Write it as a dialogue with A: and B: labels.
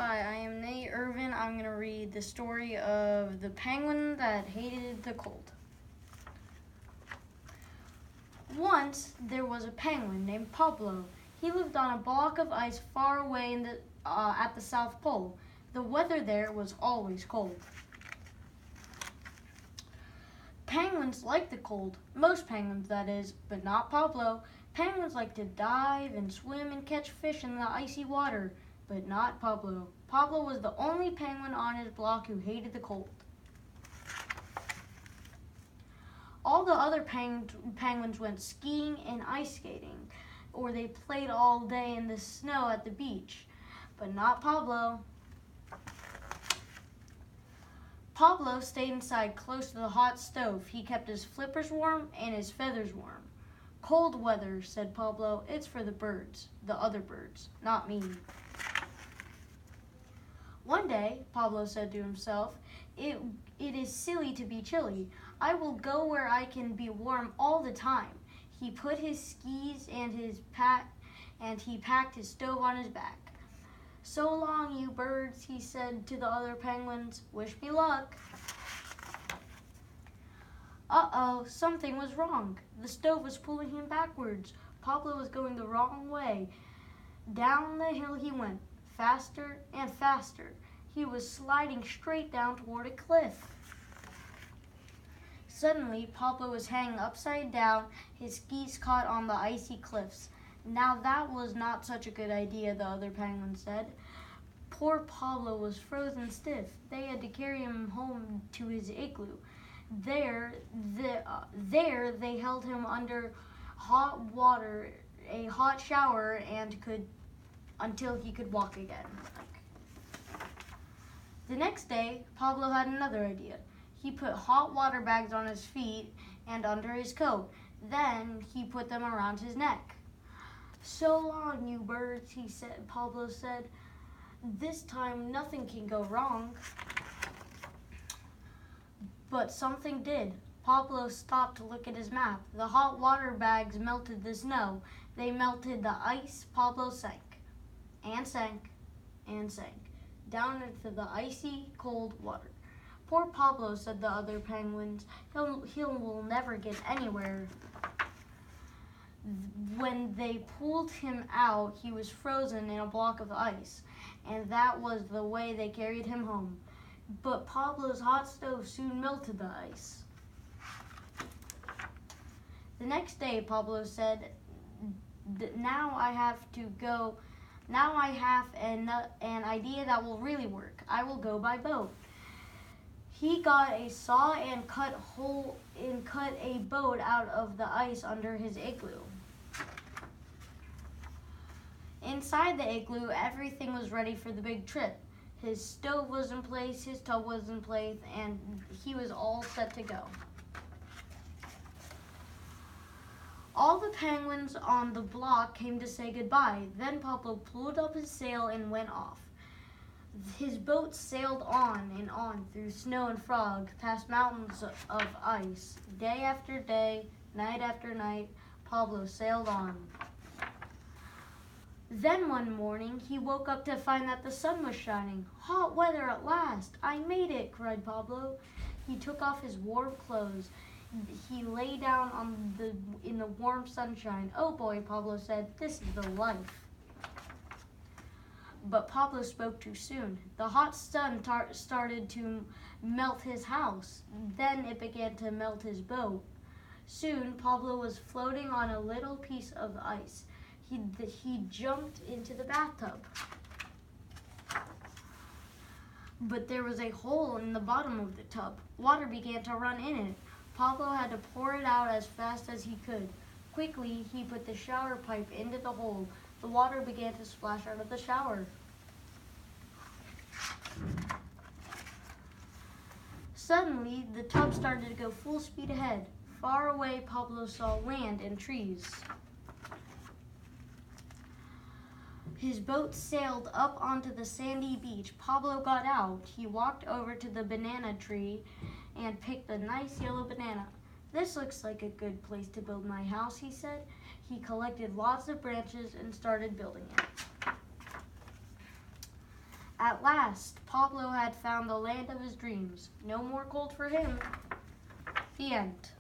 A: Hi, I am Nate Irvin. I'm going to read the story of the penguin that hated the cold. Once there was a penguin named Pablo. He lived on a block of ice far away at the South Pole. The weather there was always cold. Penguins like the cold. Most penguins, that is, but not Pablo. Penguins like to dive and swim and catch fish in the icy water, but not Pablo. Pablo was the only penguin on his block who hated the cold. All the other penguins went skiing and ice skating, or they played all day in the snow at the beach, but not Pablo. Pablo stayed inside close to the hot stove. He kept his flippers warm and his feathers warm. Cold weather, said Pablo, it's for the birds, the other birds, not me. One day, Pablo said to himself, it is silly to be chilly. I will go where I can be warm all the time. He put his skis and he packed his stove on his back. So long, you birds, he said to the other penguins. Wish me luck. Uh-oh, something was wrong. The stove was pulling him backwards. Pablo was going the wrong way. Down the hill he went, faster and faster. He was sliding straight down toward a cliff. Suddenly, Pablo was hanging upside down, his skis caught on the icy cliffs. Now that was not such a good idea, the other penguin said. Poor Pablo was frozen stiff. They had to carry him home to his igloo. There they held him under hot water, a hot shower, until he could walk again. The next day, Pablo had another idea. He put hot water bags on his feet and under his coat. Then he put them around his neck. So long, you birds, Pablo said. This time nothing can go wrong. But something did. Pablo stopped to look at his map. The hot water bags melted the snow. They melted the ice. Pablo sank and sank and sank down into the icy, cold water. Poor Pablo, said the other penguins. He will never get anywhere. When they pulled him out, he was frozen in a block of ice, and that was the way they carried him home. But Pablo's hot stove soon melted the ice. The next day, Pablo said, now I have an idea that will really work. I will go by boat. He got a saw and cut a boat out of the ice under his igloo. Inside the igloo, everything was ready for the big trip. His stove was in place, his tub was in place, and he was all set to go. All the penguins on the block came to say goodbye. Then Pablo pulled up his sail and went off. His boat sailed on and on through snow and fog, past mountains of ice. Day after day, night after night, Pablo sailed on. Then one morning, he woke up to find that the sun was shining. Hot weather at last! I made it, cried Pablo. He took off his warm clothes. He lay down in the warm sunshine. Oh boy, Pablo said, this is the life. But Pablo spoke too soon. The hot sun started to melt his house. Then it began to melt his boat. Soon, Pablo was floating on a little piece of ice. He jumped into the bathtub. But there was a hole in the bottom of the tub. Water began to run in it. Pablo had to pour it out as fast as he could. Quickly, he put the shower pipe into the hole. The water began to splash out of the shower. Suddenly, the tub started to go full speed ahead. Far away, Pablo saw land and trees. His boat sailed up onto the sandy beach. Pablo got out. He walked over to the banana tree and picked a nice yellow banana. This looks like a good place to build my house, he said. He collected lots of branches and started building it. At last, Pablo had found the land of his dreams. No more cold for him. The end.